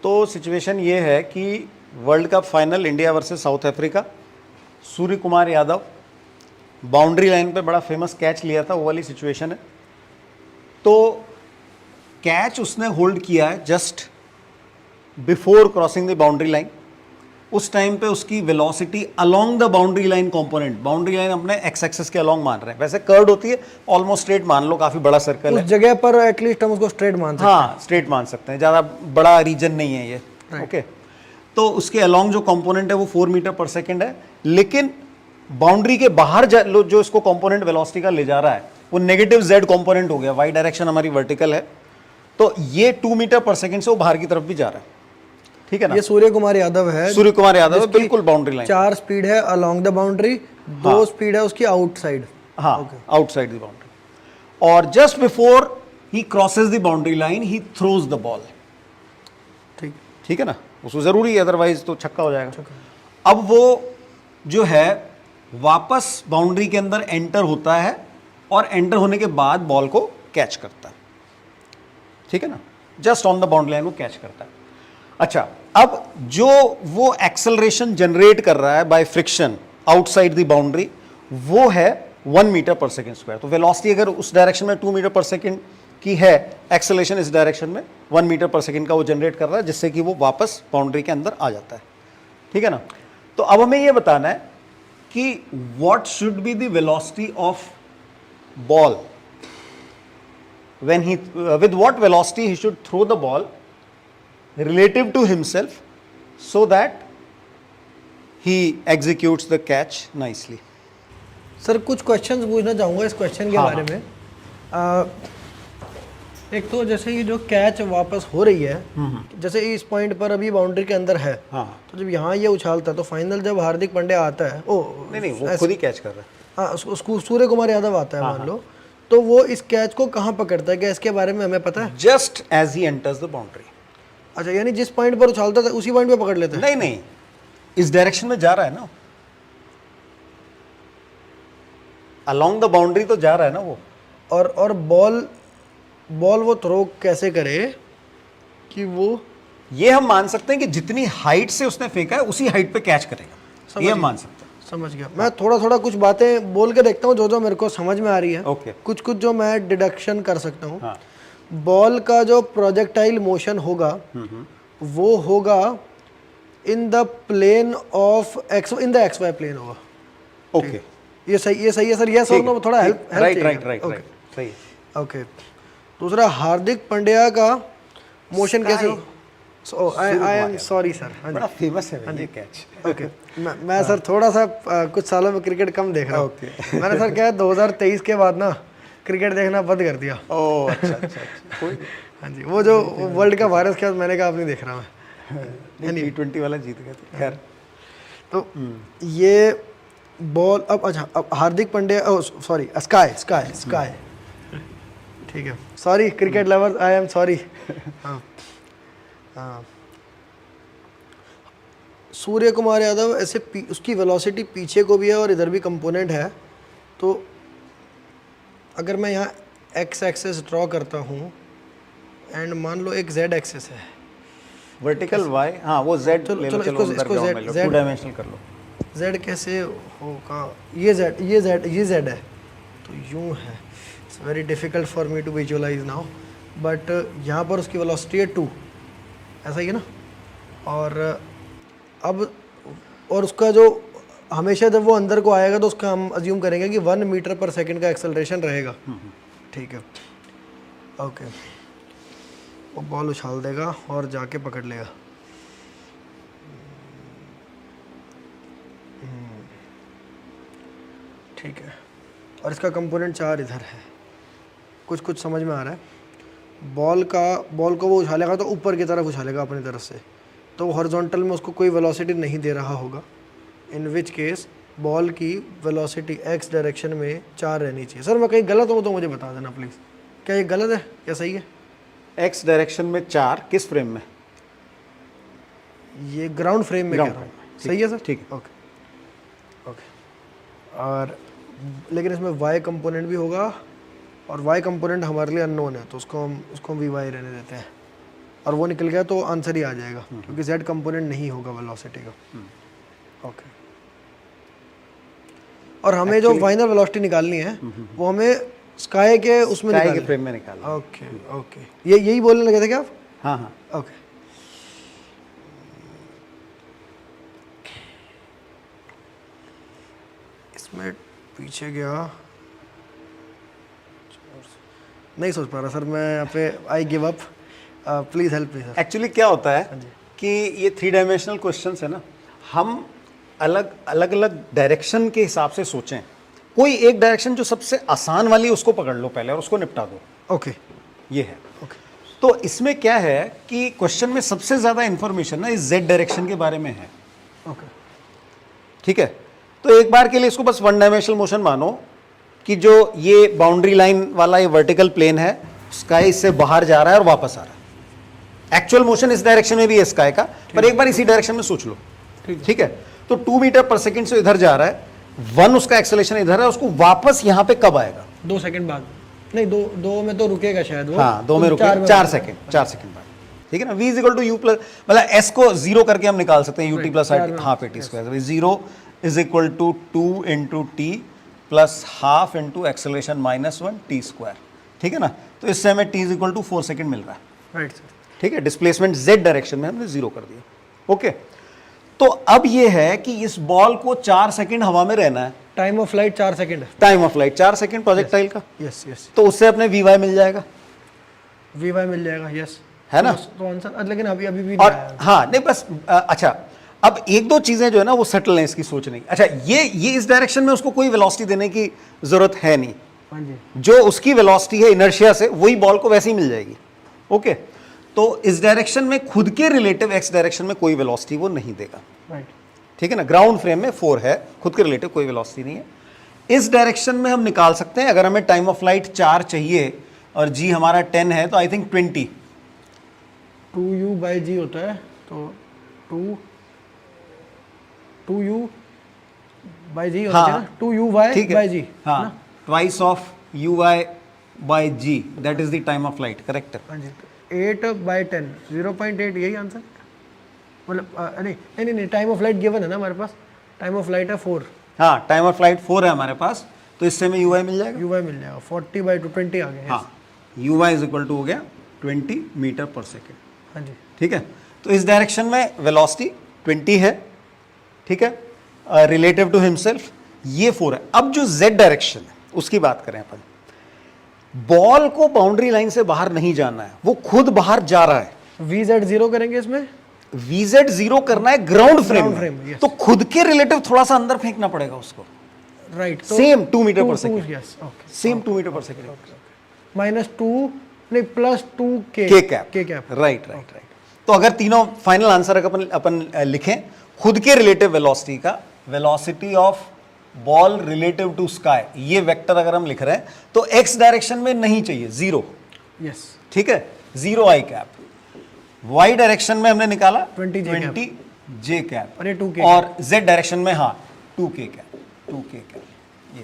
तो सिचुएशन ये है कि World Cup final India versus South Africa, Surya Kumar Yadav boundary line पे बड़ा फेमस कैच लिया था, वो वाली सिचुएशन है। तो कैच उसने होल्ड किया है just before crossing the boundary line. उस टाइम पे उसकी velocity along the boundary line component, boundary line अपने एक्स एक्सिस के अलोंग मान रहे हैं, वैसे कर्व्ड होती है, ऑलमोस्ट स्ट्रेट मान लो, काफी बड़ा सर्कल उस है, जगह पर एटलीस्ट हम उसको स्ट्रेट मान सकते हैं। हाँ स्ट्रेट मान सकते हैं, ज़्यादा बड़ा रीजन नहीं है ये, ओके। तो उसके अलोंग जो कंपोनेंट है वो 4 मीटर पर सेकेंड है, लेकिन बाउंड्री के बाहर जो इसको कंपोनेंट वेलोसिटी का ले जा रहा है वो नेगेटिव जेड कंपोनेंट हो गया, वाई डायरेक्शन हमारी वर्टिकल है, तो ये 2 मीटर पर सेकेंड से वो बाहर की तरफ भी जा रहा है, ठीक है ना। ये सूर्य कुमार यादव है, सूर्य कुमार यादव है, बिल्कुल बाउंड्री लाइन। 4 स्पीड है अलोंग द बाउंड्री, 2 स्पीड है उसकी आउटसाइड, हाँ आउटसाइड द बाउंड्री, और just before he crosses the boundary line he throws the ball, ठीक है ना, उसको जरूरी है, अदरवाइज तो छक्का हो जाएगा। अब वो जो है वापस बाउंड्री के अंदर एंटर होता है और एंटर होने के बाद बॉल को कैच करता है, ठीक है ना, just on the boundary line को कैच करता है। अच्छा, अब जो वो एक्सेलरेशन जनरेट कर रहा है by friction outside the boundary, वो है 1 मीटर पर सेकेंड स्क्वायर। तो वेलोसिटी अगर उस डायरेक्शन में 2 मीटर पर सेकेंड की है, एक्सेलरेशन इस डायरेक्शन में 1 मीटर पर सेकेंड का वो जनरेट कर रहा है, जिससे कि वो वापस बाउंड्री के अंदर आ जाता है, ठीक है ना। तो अब हमें ये बताना है कि what should be the velocity of ball when he with what velocity he should throw the ball relative to himself so that he executes the catch nicely. Sir कुछ क्वेश्चंस पूछना चाहूँगा इस क्वेश्चन के बारे में। एक तो जैसे ये जो कैच वापस हो रही है, जैसे इस पॉइंट पर अभी बाउंड्री के अंदर है, तो जब यहाँ ये उछालता है तो फाइनल जब हार्दिक पांड्या आता है, नहीं वो खुद ही कैच कर रहा है, हाँ उसको सूर्य कुमार यादव आता है मान लो, तो वो इस कैच को कहाँ पकड़ता है, क्या इसके बारे में हमें पता है? जस्ट एज ही एंटर्स द बाउंड्री। अच्छा, यानी जिस पॉइंट पर उछालता था उसी पॉइंट पे पकड़ लेता है? नहीं, इस डायरेक्शन में जा रहा है ना, अलोंग द बाउंड्री तो जा रहा है ना वो। और बॉल वो थ्रो कैसे करे कि वो, ये हम मान सकते हैं कि जितनी हाइट से उसने फेंका है उसी हाइट पे कैच करेगा, ये हम मान सकते हैं। समझ गया। मैं थोड़ा कुछ बातें बोल के देखता हूँ जो मेरे को समझ में आ रही है, ओके। कुछ जो मैं डिडक्शन कर सकता हूँ। बॉल का जो प्रोजेक्टाइल मोशन होगा वो होगा in the plane of x, in the x y plane होगा, ओके। ये सही है सर, यस और नो, थोड़ा हेल्प राइट सही, ओके। दूसरा, हार्दिक पांड्या का मोशन कैसे हो? आई एम सॉरी सर, बड़ा फेमस है ये कैच। ओके, मैं सर थोड़ा सा कुछ सालों में क्रिकेट कम देख रहा हूँ। मैंने सर क्या 2023 के बाद ना क्रिकेट देखना बंद कर दिया। ओह अच्छा, कोई हाँ जी, वो जो वर्ल्ड का वायरस के बाद मैंने कहा अब नहीं देख रहा मैं। T20 वाला जीत गया था, खैर। तो ये बॉल अब हार्दिक पांड्या, सॉरी स्काई, ठीक है, sorry cricket lovers, I am sorry. हाँ, सूर्य कुमार यादव ऐसे उसकी वेलोसिटी पीछे को भी है और इधर भी कंपोनेंट है, तो अगर मैं यहाँ एक्स एक्सेस ड्रॉ करता हूँ एंड मान लो एक जेड एक्सेस है, वर्टिकल वाई, हाँ वो जेड ले लो, चलो इसको जेड 2 डायमेंशनल कर लो। जेड कैसे होगा? ये जेड है, तो यूँ है, it's very difficult for me to visualise now, but यहाँ पर उसकी वेलोसिटी है 2, ऐसा ही है ना। और अब उसका जो हमेशा जब वो अंदर को आएगा तो उसका हम अज्यूम करेंगे कि 1 मीटर पर सेकंड का एक्सेलरेशन रहेगा, ठीक है, ओके। वो बॉल उछाल देगा और जाके पकड़ लेगा, ठीक है, और इसका कंपोनेंट 4 इधर है, कुछ समझ में आ रहा है। बॉल को वो उछालेगा तो ऊपर की तरफ उछालेगा अपनी तरफ से, तो हॉरिजॉन्टल में उसको कोई वेलोसिटी नहीं दे रहा होगा, इन विच केस बॉल की वेलोसिटी एक्स डायरेक्शन में 4 रहनी चाहिए। सर मैं कहीं गलत हूँ तो मुझे बता देना प्लीज़, क्या ये गलत है क्या सही है? एक्स डायरेक्शन में 4 किस फ्रेम में? ये ग्राउंड फ्रेम में कह रहा हूँ, सही है सर, ठीक है, ओके। और लेकिन इसमें वाई कंपोनेंट भी होगा, और वाई कंपोनेंट हमारे लिए अननोन है, तो उसको हम वी वाई रहने देते हैं, और वो निकल गया तो आंसर ही आ जाएगा, क्योंकि z कंपोनेंट नहीं होगा वेलोसिटी का। ओके, और हमें जो फाइनल वेलोसिटी निकालनी है वो हमें स्काई के उसमें स्काई के निकालनी फ्रेम में निकालना। ओके ओके, ये यही बोलने लगे थे क्या आप? हाँ हाँ, ओके, इसमें पीछे गया, नहीं सोच पा रहा सर मैं यहाँ पे, I give up, please help me sir. Actually क्या होता है कि ये 3 डायमेंशनल क्वेश्चंस है ना, हम अलग अलग डायरेक्शन के हिसाब से सोचें। कोई एक डायरेक्शन जो सबसे आसान वाली है उसको पकड़ लो पहले और उसको निपटा दो, ओके ये है। ओके, तो इसमें क्या है कि क्वेश्चन में सबसे ज़्यादा इंफॉर्मेशन ना इस z डायरेक्शन के बारे में है, ओके, ठीक है। तो एक बार के लिए इसको बस 1 डायमेंशनल मोशन मानो कि जो ये बाउंड्री लाइन वाला ये वर्टिकल प्लेन है, स्काई इससे बाहर जा रहा है और वापस आ रहा है। एक्चुअल मोशन इस डायरेक्शन में भी है स्काई का, पर एक बार इसी डायरेक्शन में सोच लो, ठीक है। तो 2 मीटर पर सेकंड से इधर जा रहा है, 1 उसका एक्सेलरेशन इधर है, उसको वापस यहाँ पे कब आएगा? 2 सेकंड बाद, नहीं दो में तो रुकेगा शायद वो, हाँ, 2 में रुके 4 सेकंड बाद, ठीक है ना। v equal to u plus, मतलब s को 0 करके हम निकाल सकते हैं, ut plus half a t square. 0 is equal to 2 into t plus half into acceleration minus 1 t square, ठीक है ना। तो इससे हमें t is equal to 4 second मिल रहा है, राइट सर। ठीक है। डिस्प्लेसमेंट z डायरेक्शन में हमने 0 कर दिया, ओके। तो अब ये है कि इस बॉल को 4 सेकंड हवा में रहना है, टाइम ऑफ फ्लाइट 4 सेकंड है, time of flight 4 second projectile का। यस यस, तो उससे अपने vy मिल जाएगा, वी मिल जाएगा, यस है ना। तो आंसर, लेकिन अभी भी नहीं और आया। हाँ नहीं बस अच्छा, अब एक दो चीजें जो है ना वो सेटल है इसकी सोच नहीं। अच्छा, ये इस डायरेक्शन में उसको कोई वेलोसिटी देने की जरूरत है नहीं, हाँ जी, जो उसकी वेलोसिटी है इनर्शिया से वही बॉल को वैसे ही मिल जाएगी, ओके। तो इस डायरेक्शन में खुद के रिलेटिव एक्स डायरेक्शन में कोई वेलोसिटी वो नहीं देगा, राइट, ठीक है ना। ग्राउंड फ्रेम में 4 है, खुद के रिलेटिव कोई वेलोसिटी नहीं है। इस डायरेक्शन में हम निकाल सकते हैं, अगर हमें टाइम ऑफ फ्लाइट 4 चाहिए और g हमारा 10 है, तो आई थिंक 20 2u/g होता है, तो 2u/g होता है ना, 2u/g, हाँ, twice of uy/g, that is the time of flight, correct. हाँ जी, 8/10, 0.8, यही आंसर, मतलब नहीं, टाइम ऑफ फ्लाइट गिवन है ना हमारे पास, टाइम ऑफ फ्लाइट है 4, हाँ, टाइम ऑफ फ्लाइट 4 है हमारे पास, तो इससे हमें uy मिल जाएगा। u मिल जाएगा, 40/2, 20 आ गया। हाँ, uy इज इक्वल टू हो गया 20 मीटर पर सेकेंड, हाँ जी, ठीक है। तो इस डायरेक्शन में वेलोसिटी 20 है, ठीक है, रिलेटिव टू हिमसेल्फ ये 4 है। अब जो z डायरेक्शन है उसकी बात करें अपन, बॉल को बाउंड्री लाइन से बाहर नहीं जाना है, वो खुद बाहर जा रहा है। vz 0 करेंगे इसमें, vz 0 करना है ग्राउंड फ्रेम frame, में, yes. तो खुद के रिलेटिव थोड़ा सा अंदर फेंकना पड़ेगा उसको, right, same 2 metre per second, yes, okay, same 2 metre per second, -2 नहीं +2 k कैप, राइट। तो अगर तीनों फाइनल आंसर अपन लिखें, खुद के रिलेटिव वेलोसिटी का, velocity of ball relative to sky, ये वेक्टर अगर हम लिख रहे हैं तो x डायरेक्शन में नहीं चाहिए 0, यस, ठीक है, 0 i कैप। y डायरेक्शन में हमने निकाला 20 j कैप, और ये 2k, और z डायरेक्शन में हाँ 2k कैप।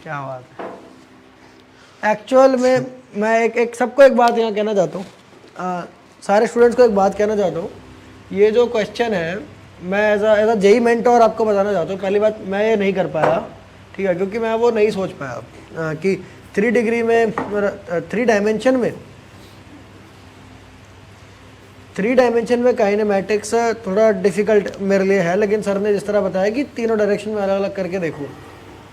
क्या बात है। एक्चुअल में मैं एक सबको एक बात यहाँ कहना चाहता हूँ, सारे स्टूडेंट्स को एक बात कहना चाहता हूँ, ये जो क्वेश्चन है मैं एज अ जेई मेंटोर आपको बताना चाहता हूँ। पहली बात, मैं ये नहीं कर पाया, ठीक है, क्योंकि मैं वो नहीं सोच पाया कि 3 डिग्री में 3 डायमेंशन में काइनेमैटिक्स थोड़ा डिफ़िकल्ट मेरे लिए है, लेकिन सर ने जिस तरह बताया कि तीनों डायरेक्शन में अलग अलग करके देखो,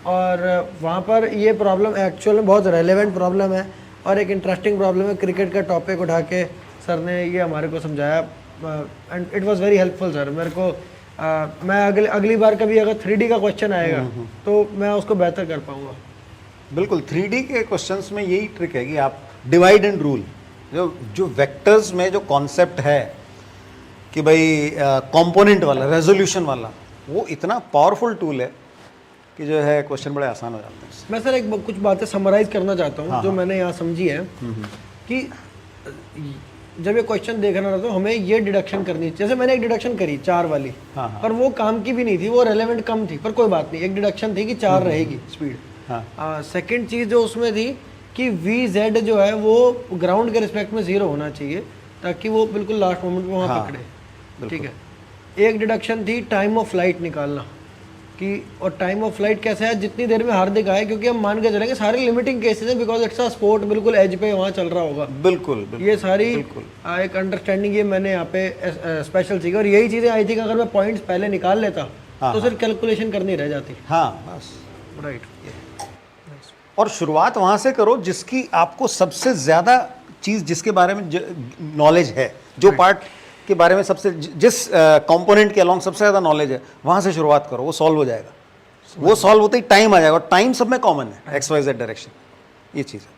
और वहाँ पर ये प्रॉब्लम एक्चुअल में बहुत रेलेवेंट प्रॉब्लम है और एक इंटरेस्टिंग प्रॉब्लम है। क्रिकेट का टॉपिक उठा के सर ने ये हमारे को समझाया and it was very helpful sir. मेरे को मैं अगली बार कभी अगर 3D का क्वेश्चन आएगा तो मैं उसको बेहतर कर पाऊँगा। बिल्कुल, 3D के क्वेश्चंस में यही ट्रिक है कि आप डिवाइड एंड रूल, जो वेक्टर्स में जो कॉन्सेप्ट है कि भाई कंपोनेंट वाला, रेजोल्यूशन वाला, वो इतना पावरफुल टूल है कि जो है क्वेश्चन बड़े आसान हो जाते हैं। मैं सर एक कुछ बातें समराइज करना चाहता हूँ जो मैंने यहाँ समझी है कि जब ये क्वेश्चन देखना रहा तो हमें ये डिडक्शन करनी है। जैसे मैंने एक डिडक्शन करी 4 वाली, पर वो काम की भी नहीं थी, वो रेलेवेंट कम थी, पर कोई बात नहीं, एक डिडक्शन थी कि 4 रहेगी स्पीड। सेकंड चीज़ जो उसमें थी कि वी जेड जो है वो ग्राउंड के रिस्पेक्ट में 0 होना चाहिए, ताकि वो बिल्कुल लास्ट मोमेंट में वहाँ हाँ, पकड़े। ठीक है, एक डिडक्शन थी टाइम ऑफ फ्लाइट निकालना कि, और टाइम ऑफ फ्लाइट कैसे है, जितनी देर में हार्दिक आए, क्योंकि हम मान के चलेंगे सारे लिमिटिंग केसेस हैं बिकॉज इट्स अ स्पोर्ट, बिल्कुल एज पे वहाँ चल रहा होगा। बिल्कुल, बिल्कुल ये सारी बिल्कुल। एक अंडरस्टैंडिंग ये मैंने यहाँ पे स्पेशल सीखी, और यही चीज़ें आई थी कि अगर मैं पॉइंट्स पहले निकाल लेता तो सिर्फ कैलकुलेशन करनी रह जाती। हाँ बस, राइट। और शुरुआत वहाँ से करो जिसकी आपको सबसे ज़्यादा चीज़, जिसके बारे में नॉलेज है, जो पार्ट के बारे में सबसे, जिस कंपोनेंट के अलॉन्ग सबसे ज़्यादा नॉलेज है, वहाँ से शुरुआत करो, वो सॉल्व हो जाएगा। वो सॉल्व होते ही टाइम आ जाएगा, और टाइम सब में कॉमन है, XYZ डायरेक्शन, ये चीज़ है।